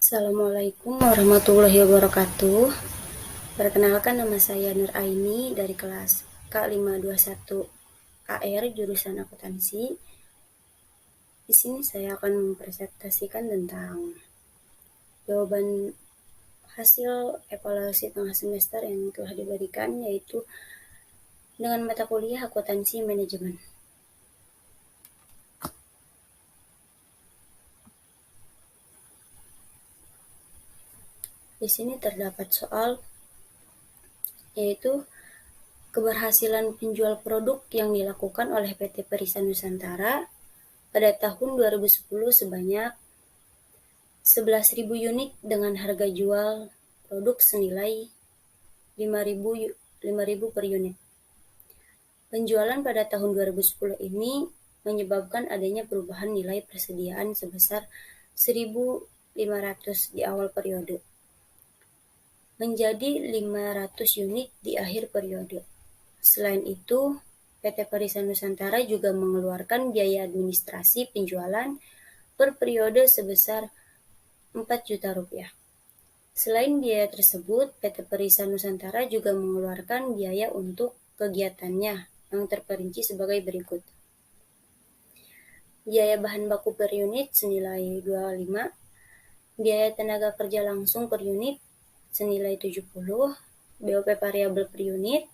Assalamualaikum warahmatullahi wabarakatuh. Perkenalkan, nama saya Nur Aini dari kelas K521 AR jurusan akuntansi. Di sini saya akan mempresentasikan tentang jawaban hasil evaluasi tengah semester yang telah diberikan, yaitu dengan mata kuliah akuntansi manajemen. Di sini terdapat soal, yaitu keberhasilan penjual produk yang dilakukan oleh PT Perisa Nusantara pada tahun 2010 sebanyak 11.000 unit dengan harga jual produk senilai 5.000 per unit. Penjualan pada tahun 2010 ini menyebabkan adanya perubahan nilai persediaan sebesar 1.500 di awal periode, menjadi 500 unit di akhir periode. Selain itu, PT Perisa Nusantara juga mengeluarkan biaya administrasi penjualan per periode sebesar 4 juta rupiah. Selain biaya tersebut, PT Perisa Nusantara juga mengeluarkan biaya untuk kegiatannya yang terperinci sebagai berikut. Biaya bahan baku per unit senilai 25, biaya tenaga kerja langsung per unit senilai 70, BOP variabel per unit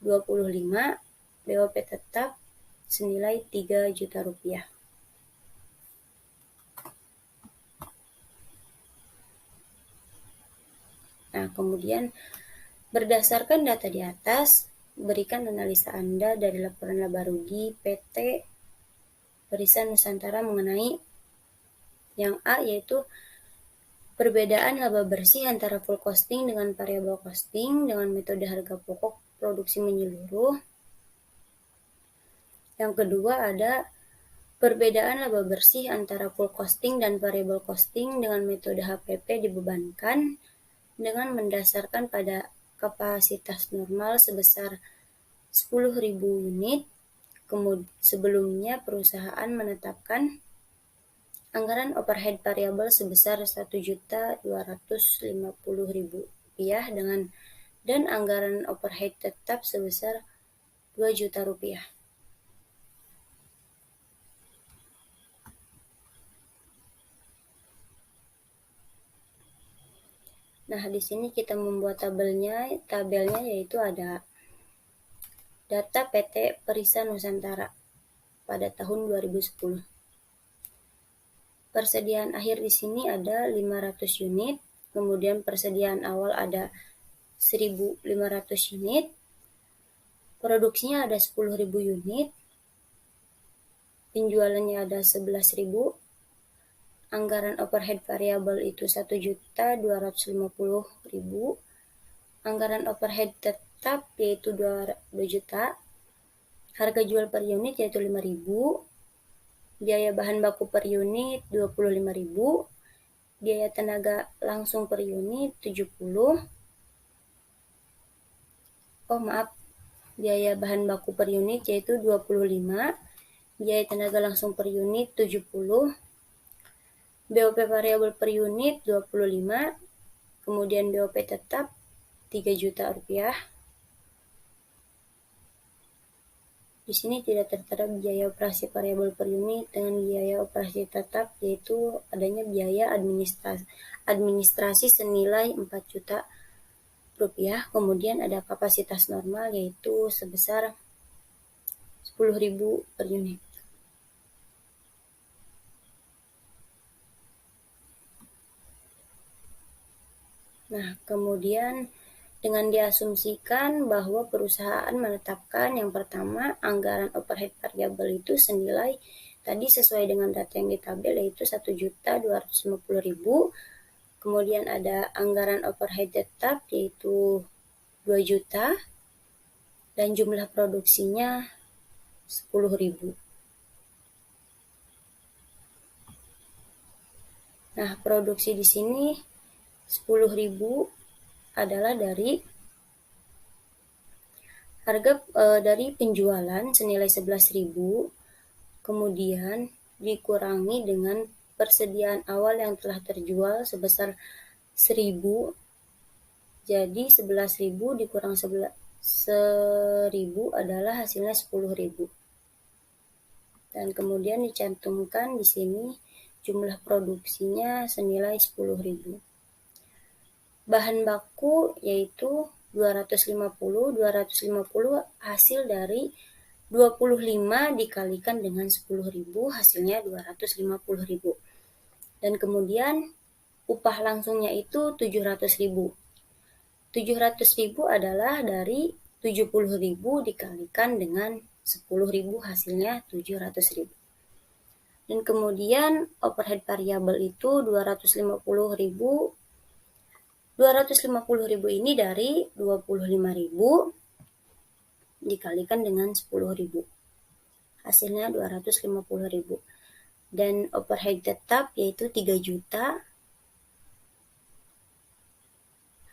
25, BOP tetap senilai 3 juta rupiah. Nah, kemudian berdasarkan data di atas, berikan analisa Anda dari laporan laba rugi PT Perisa Nusantara mengenai yang A, yaitu perbedaan laba bersih antara full costing dengan variable costing dengan metode harga pokok produksi menyeluruh. Yang kedua ada perbedaan laba bersih antara full costing dan variable costing dengan metode HPP dibebankan dengan mendasarkan pada kapasitas normal sebesar 10.000 unit. Sebelumnya perusahaan menetapkan anggaran overhead variabel sebesar 1.250.000 rupiah dan anggaran overhead tetap sebesar 2 juta rupiah. Nah, di sini kita membuat tabelnya yaitu ada data PT Perisa Nusantara pada tahun 2010. Persediaan akhir di sini ada 500 unit, kemudian persediaan awal ada 1.500 unit, produksinya ada 10.000 unit, penjualannya ada 11.000, anggaran overhead variabel itu 1.250.000, anggaran overhead tetap yaitu 2 juta, harga jual per unit yaitu 5.000, biaya bahan baku per unit 25.000, biaya tenaga langsung per unit 70. Biaya bahan baku per unit yaitu 25, biaya tenaga langsung per unit 70, BOP variabel per unit 25, kemudian BOP tetap 3 juta rupiah. Di sini tidak tertera biaya operasi variabel per unit dengan biaya operasi tetap, yaitu adanya biaya administrasi senilai 4 juta rupiah. Kemudian ada kapasitas normal yaitu sebesar 10.000 per unit. Nah, kemudian dengan diasumsikan bahwa perusahaan menetapkan yang pertama anggaran overhead variabel itu senilai tadi sesuai dengan data yang di tabel yaitu 1.250.000. Kemudian ada anggaran overhead tetap yaitu 2 juta dan jumlah produksinya 10.000. Nah, produksi di sini 10.000 adalah dari harga dari penjualan senilai 11.000, kemudian dikurangi dengan persediaan awal yang telah terjual sebesar 1.000. Jadi 11.000 dikurang 1.000 adalah hasilnya 10.000. Dan kemudian dicantumkan di sini jumlah produksinya senilai 10.000. Bahan baku yaitu 250 hasil dari 25 dikalikan dengan 10.000 hasilnya 250.000. Dan kemudian upah langsungnya itu 700.000. 700.000 adalah dari 70.000 dikalikan dengan 10.000 hasilnya 700.000. Dan kemudian overhead variabel itu 250.000 ini dari 25.000 dikalikan dengan 10.000. Hasilnya 250.000. Dan overhead tetap yaitu 3 juta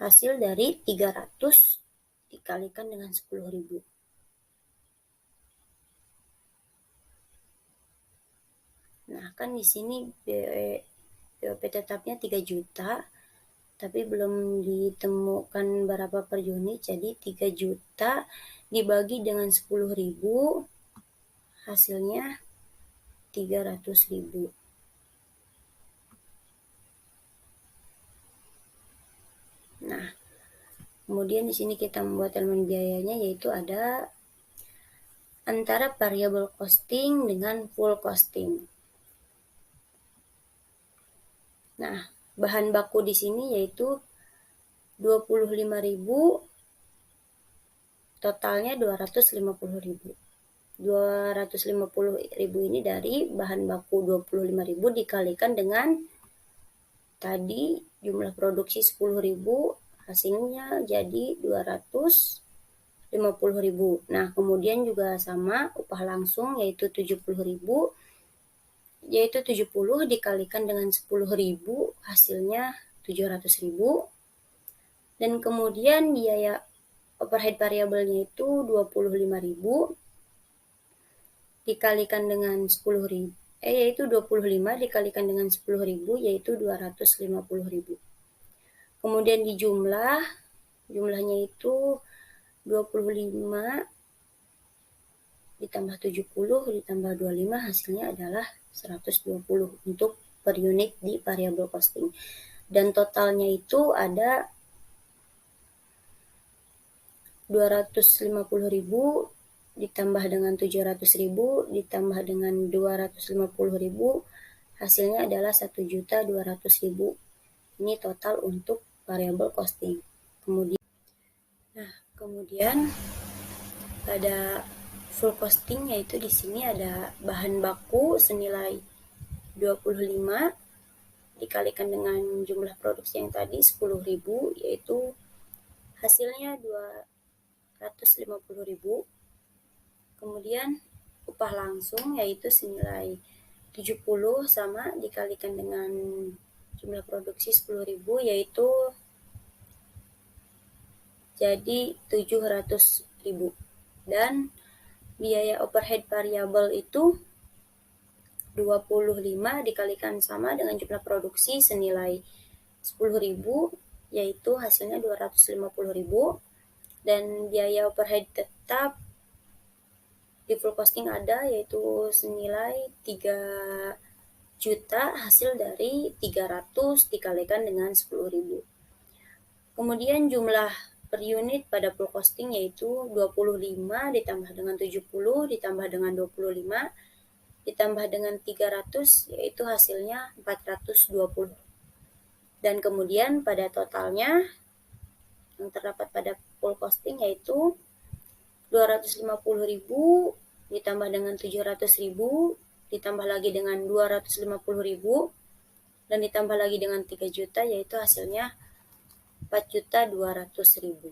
hasil dari 300 dikalikan dengan 10.000. Nah, kan di sini BOP tetapnya 3 juta, tapi belum ditemukan berapa per unit, jadi 3 juta dibagi dengan 10.000, hasilnya 300.000. Nah, kemudian di sini kita membuat elemen biayanya, yaitu ada antara variable costing dengan full costing. Nah, bahan baku di sini yaitu 25.000, totalnya 250.000. 250.000 ini dari bahan baku 25.000 dikalikan dengan tadi jumlah produksi 10.000, hasilnya jadi 250.000. Nah, kemudian juga sama upah langsung yaitu 70.000, yaitu 70 dikalikan dengan 10.000 hasilnya 700.000. Dan kemudian biaya overhead variabelnya itu 25.000 dikalikan dengan 10.000, yaitu 25 dikalikan dengan 10.000 yaitu 250.000. Kemudian di jumlahnya itu 25 ditambah 70 ditambah 25 hasilnya adalah 120 untuk per unit di variable costing. Dan totalnya itu ada 250.000 ditambah dengan 700.000 ditambah dengan 250.000 hasilnya adalah 1.200.000. Ini total untuk variable costing. Kemudian pada full costing yaitu di sini ada bahan baku senilai 25 dikalikan dengan jumlah produksi yang tadi 10.000 yaitu hasilnya 250.000. Kemudian upah langsung yaitu senilai 70 sama dikalikan dengan jumlah produksi 10.000 yaitu jadi 700.000. Dan biaya overhead variabel itu 25 dikalikan sama dengan jumlah produksi senilai 10.000 yaitu hasilnya 250.000. Dan biaya overhead tetap di full costing ada yaitu senilai 3 juta hasil dari 300 dikalikan dengan 10.000. Kemudian jumlah per unit pada full costing yaitu 25 ditambah dengan 70 ditambah dengan 25 ditambah dengan 300 yaitu hasilnya 420. Dan kemudian pada totalnya yang terdapat pada full costing yaitu 250.000 ditambah dengan 700.000 ditambah lagi dengan 250.000 dan ditambah lagi dengan 3 juta yaitu hasilnya 4.200.000.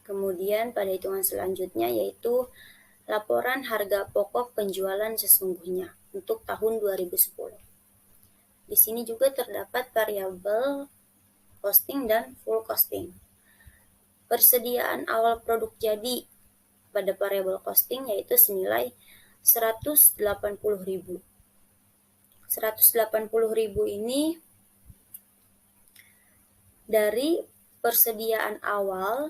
Kemudian pada hitungan selanjutnya yaitu laporan harga pokok penjualan sesungguhnya untuk tahun 2010. Di sini juga terdapat variabel costing dan full costing. Persediaan awal produk jadi pada variable costing yaitu senilai 180.000. 180.000 ini dari persediaan awal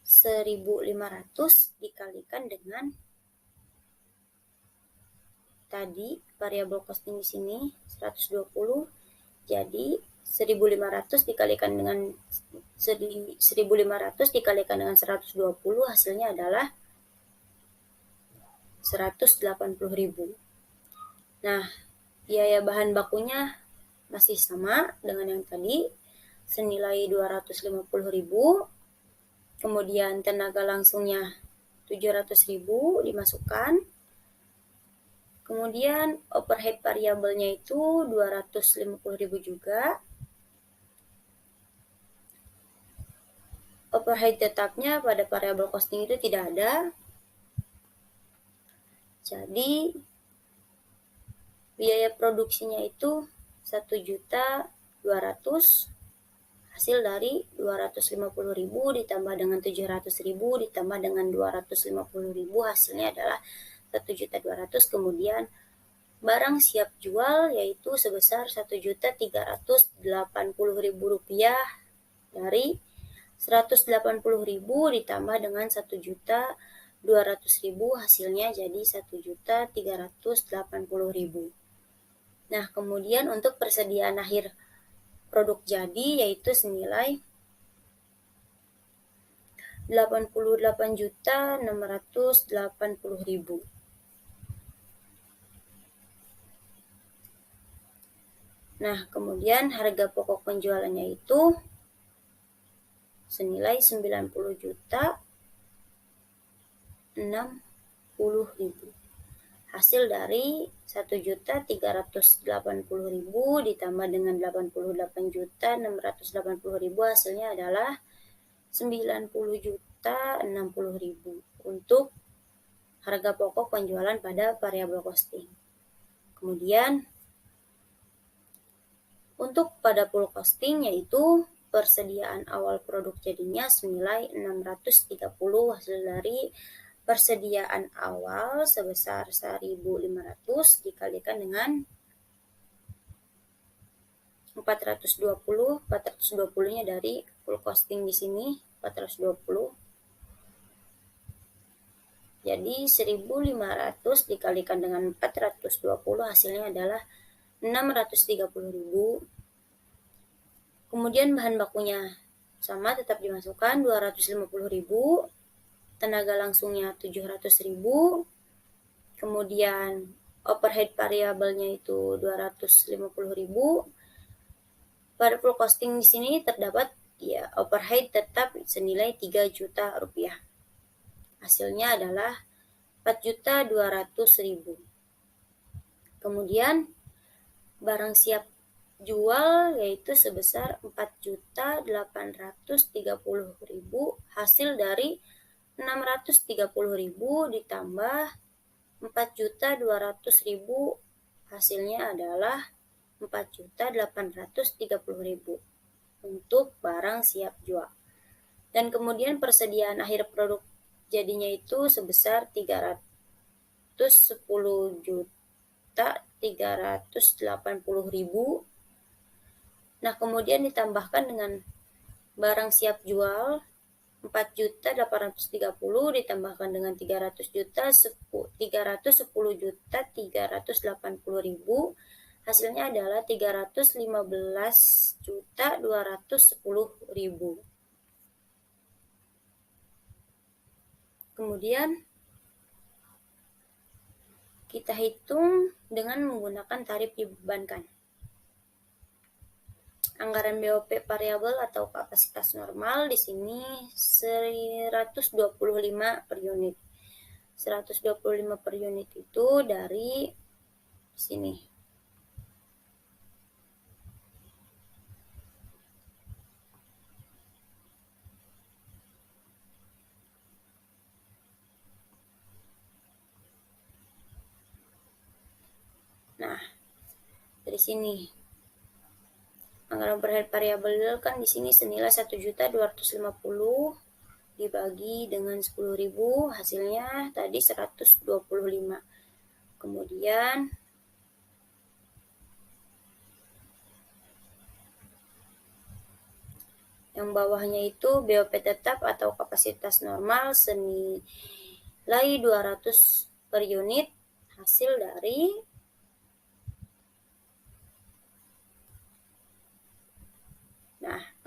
1.500 dikalikan dengan tadi variable costing di sini 120, jadi 1.500 dikalikan dengan 1.500 dikalikan dengan 120 hasilnya adalah 180.000. Nah, biaya bahan bakunya masih sama dengan yang tadi, senilai 250.000. Kemudian tenaga langsungnya 700.000 dimasukkan. Kemudian overhead variabelnya itu 250.000 juga. Overhead tetapnya pada variable costing itu tidak ada. Jadi biaya produksinya itu 1.200.000 hasil dari 250.000 ditambah dengan 700.000 ditambah dengan 250.000 hasilnya adalah 1.200.000. Kemudian barang siap jual yaitu sebesar 1.380.000 rupiah dari 180.000 ditambah dengan 1.200.000 hasilnya jadi 1.380.000. Nah, kemudian untuk persediaan akhir produk jadi yaitu senilai 88.680.000. Nah, kemudian harga pokok penjualannya itu senilai 90.060.000. Hasil dari 1.380.000 ditambah dengan 88.680.000 hasilnya adalah 90.060.000 untuk harga pokok penjualan pada variable costing. Kemudian untuk pada full costing yaitu persediaan awal produk jadinya senilai 630 hasil dari persediaan awal sebesar 1.500 dikalikan dengan 420. 420-nya dari full costing di sini 420. Jadi 1.500 dikalikan dengan 420 hasilnya adalah 630.000. Kemudian bahan bakunya sama tetap dimasukkan 250.000, tenaga langsungnya 700.000, kemudian overhead variabelnya itu 250.000. Pada full costing di sini terdapat ya overhead tetap senilai 3 juta rupiah. Hasilnya adalah 4.200.000. Kemudian barang siap jual yaitu sebesar 4.830.000 hasil dari 630.000 ditambah 4.200.000 hasilnya adalah 4.830.000 untuk barang siap jual. Dan kemudian persediaan akhir produk jadinya itu sebesar 310.380.000. Nah, kemudian ditambahkan dengan barang siap jual 4.830 ditambahkan dengan 310.380.000 hasilnya adalah 315.210.000. Kemudian kita hitung dengan menggunakan tarif dibebankan. Anggaran BOP variabel atau kapasitas normal di sini 125 per unit. 125 per unit itu dari sini. Nah, dari sini. Anggaran overhead variabel kan di sini senilai 1.250.000 dibagi dengan 10.000, hasilnya tadi 125. Kemudian yang bawahnya itu BOP tetap atau kapasitas normal senilai 200 per unit, hasil dari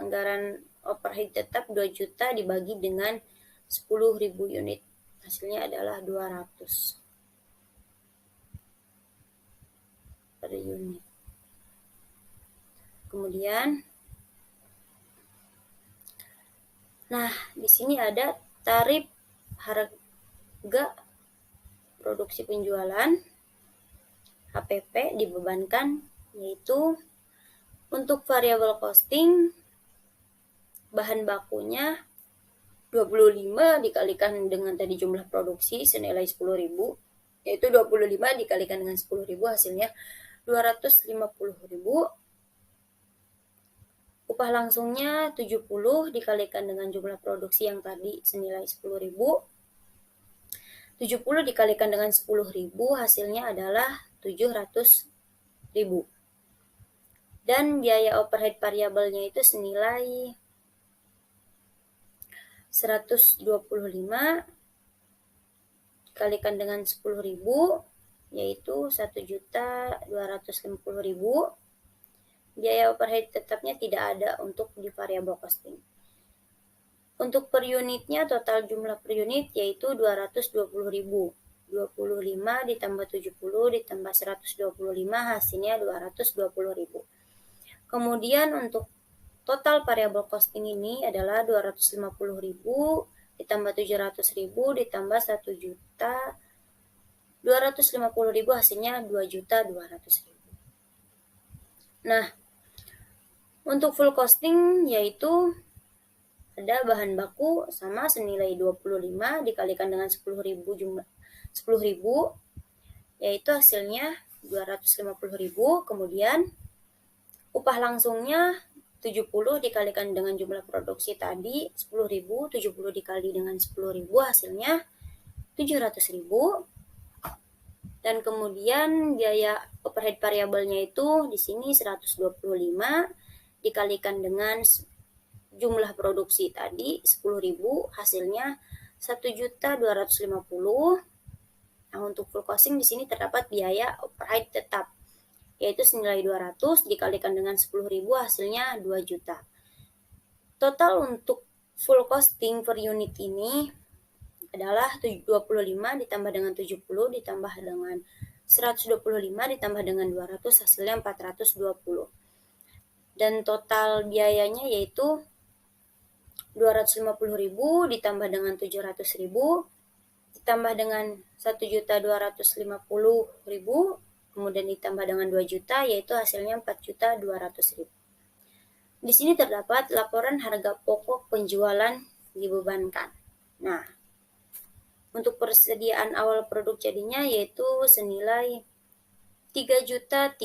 anggaran overhead tetap 2 juta dibagi dengan 10.000 unit. Hasilnya adalah 200 per unit. Kemudian di sini ada tarif harga produksi penjualan HPP dibebankan, yaitu untuk variable costing bahan bakunya 25 dikalikan dengan tadi jumlah produksi senilai 10.000, yaitu 25 dikalikan dengan 10.000 hasilnya 250.000. Upah langsungnya 70 dikalikan dengan jumlah produksi yang tadi senilai 10.000. 70 dikalikan dengan 10.000 hasilnya adalah 700.000. Dan biaya overhead variabelnya itu senilai 125 dikalikan dengan 10.000, yaitu 1.250.000. Biaya overhead tetapnya tidak ada untuk di variable costing. Untuk per unitnya total jumlah per unit yaitu 220.000. 25 ditambah 70 ditambah 125 hasilnya 220.000. Kemudian untuk total variable costing ini adalah 250.000 ditambah 700.000 ditambah 1.250.000 hasilnya 2.200.000. Untuk full costing yaitu ada bahan baku sama senilai 25 dikalikan dengan 10.000 jumlah 10.000, yaitu hasilnya 250.000. Kemudian upah langsungnya 70 dikalikan dengan jumlah produksi tadi 10.000, 70 dikali dengan 10.000 hasilnya 700.000. Dan kemudian biaya overhead variabelnya itu di sini 125 dikalikan dengan jumlah produksi tadi 10.000 hasilnya 1.250.000. Untuk full costing di sini terdapat biaya overhead tetap yaitu senilai 200 dikalikan dengan 10.000 hasilnya 2 juta. Total untuk full costing per unit ini adalah 25 ditambah dengan 70 ditambah dengan 125 ditambah dengan 200 hasilnya 420. Dan total biayanya yaitu 250.000 ditambah dengan 700.000 ditambah dengan 1.250.000 kemudian ditambah dengan 2 juta yaitu hasilnya 4.200.000. Di sini terdapat laporan harga pokok penjualan dibebankan. Untuk persediaan awal produk jadinya yaitu senilai 330.000.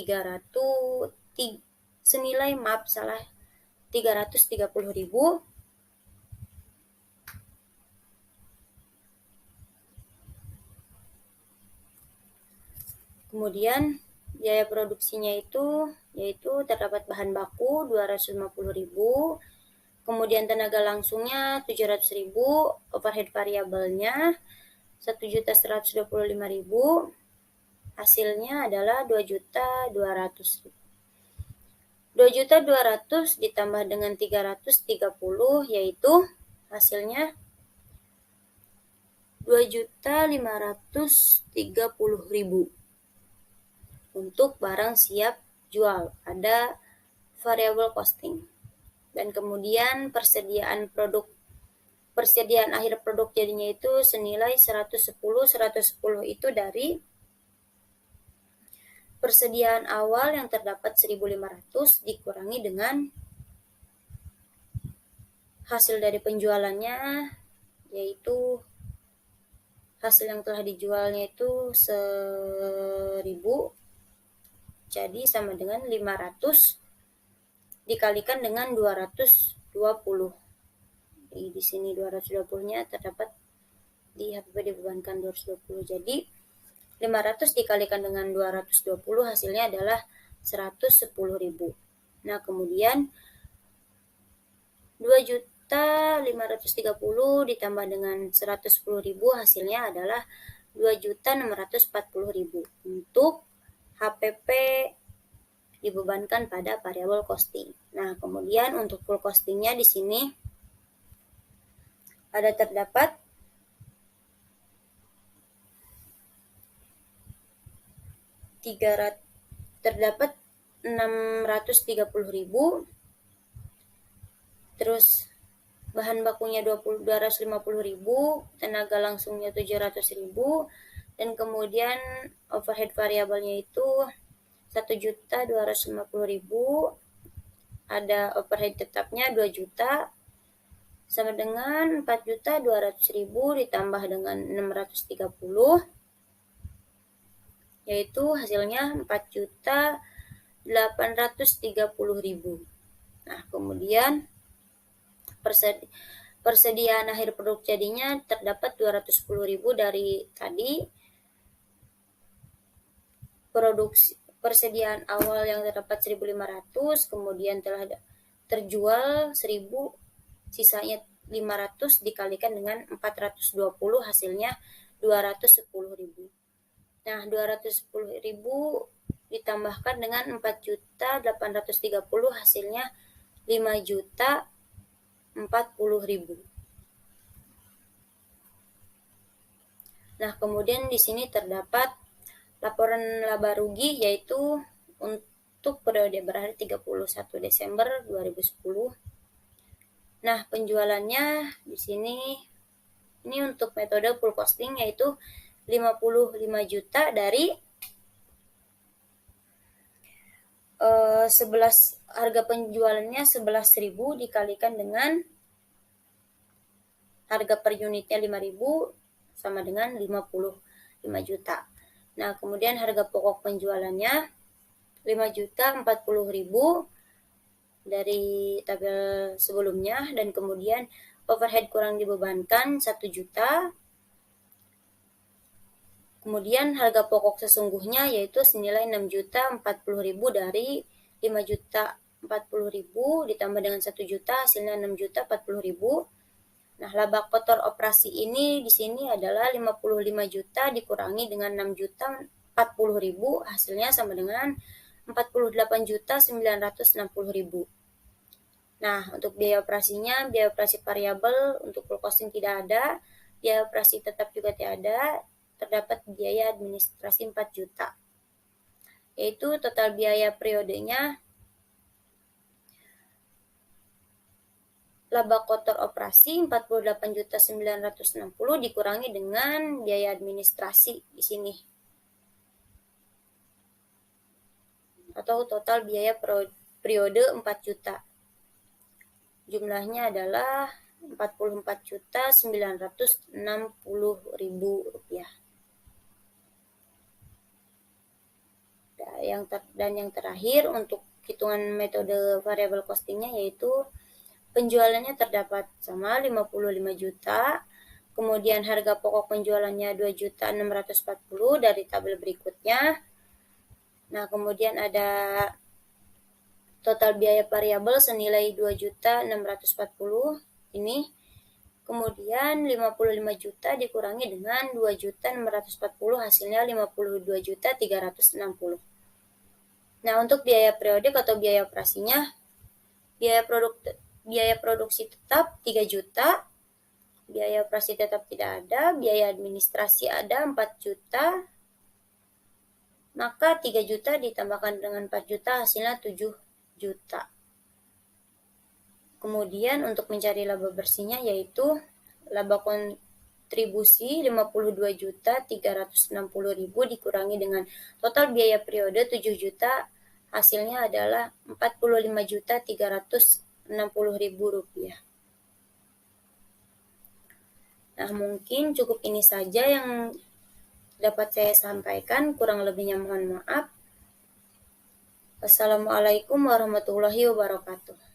Kemudian biaya produksinya itu yaitu terdapat bahan baku 250.000, kemudian tenaga langsungnya 700.000, overhead variabelnya 1.125.000, hasilnya adalah 2.200.000. 2.200.000 ditambah dengan 330 yaitu hasilnya 2.530.000 untuk barang siap jual, ada variable costing. Dan kemudian persediaan akhir produk jadinya itu senilai 110 itu dari persediaan awal yang terdapat 1.500 dikurangi dengan hasil dari penjualannya, yaitu hasil yang telah dijualnya itu 1.000, jadi sama dengan 500 dikalikan dengan 220. di sini 220-nya terdapat di HPP dibebankan 220. Jadi 500 dikalikan dengan 220 hasilnya adalah 110.000. Nah, kemudian 2.530 ditambah dengan 110.000 hasilnya adalah 2.640.000 untuk HPP dibebankan pada variabel costing. Nah, kemudian untuk full costingnya di sini ada terdapat terdapat 630.000, terus bahan bakunya 250.000, tenaga langsungnya 700.000, dan kemudian overhead variabelnya itu 1.250.000, ada overhead tetapnya 2 juta, sama dengan 4.200.000 ditambah dengan 630, yaitu hasilnya 4.830.000. Nah, kemudian persediaan akhir produk jadinya terdapat 210.000 dari tadi. Persediaan awal yang terdapat 1.500, kemudian telah terjual 1.000, sisanya 500 dikalikan dengan 420 hasilnya 210.000. Nah, 210.000 ditambahkan dengan 4.830 hasilnya 5.040.000. Nah, kemudian di sini terdapat laporan laba rugi, yaitu untuk periode berakhir 31 Desember 2010. Nah, penjualannya di sini ini untuk metode full costing yaitu 55 juta dari 11 harga penjualannya 11.000 dikalikan dengan harga per unitnya 5.000 sama dengan 55 juta. Nah, kemudian harga pokok penjualannya 5.040.000 dari tabel sebelumnya, dan kemudian overhead kurang dibebankan 1 juta. Kemudian harga pokok sesungguhnya yaitu senilai 6.040.000 dari 5.040.000 ditambah dengan 1 juta hasilnya 6.040.000. Nah, laba kotor operasi ini di sini adalah 55 juta dikurangi dengan 6.040.000 hasilnya sama dengan 48.960.000. Nah, untuk biaya operasinya, biaya operasi variabel untuk full costing tidak ada, biaya operasi tetap juga tidak ada, terdapat biaya administrasi 4 juta. Yaitu total biaya periodenya laba kotor operasi 48.960 dikurangi dengan biaya administrasi di sini. Atau total biaya periode 4 juta. Jumlahnya adalah 44.960.000 rupiah. Dan yang terakhir untuk hitungan metode variable costingnya yaitu penjualannya terdapat sama 55 juta, kemudian harga pokok penjualannya 2.640 dari tabel berikutnya. Nah, kemudian ada total biaya variabel senilai 2.640 ini. Kemudian 55 juta dikurangi dengan 2.640 hasilnya 52.360. Nah, untuk biaya periodik atau biaya operasinya, biaya produksi tetap 3 juta, biaya operasi tetap tidak ada, biaya administrasi ada 4 juta, maka 3 juta ditambahkan dengan 4 juta hasilnya 7 juta. Kemudian untuk mencari laba bersihnya yaitu laba kontribusi 52.360.000 dikurangi dengan total biaya periode 7 juta, hasilnya adalah 45.360.000 rupiah. Nah, mungkin cukup ini saja yang dapat saya sampaikan, kurang lebihnya mohon maaf. Wassalamualaikum warahmatullahi wabarakatuh.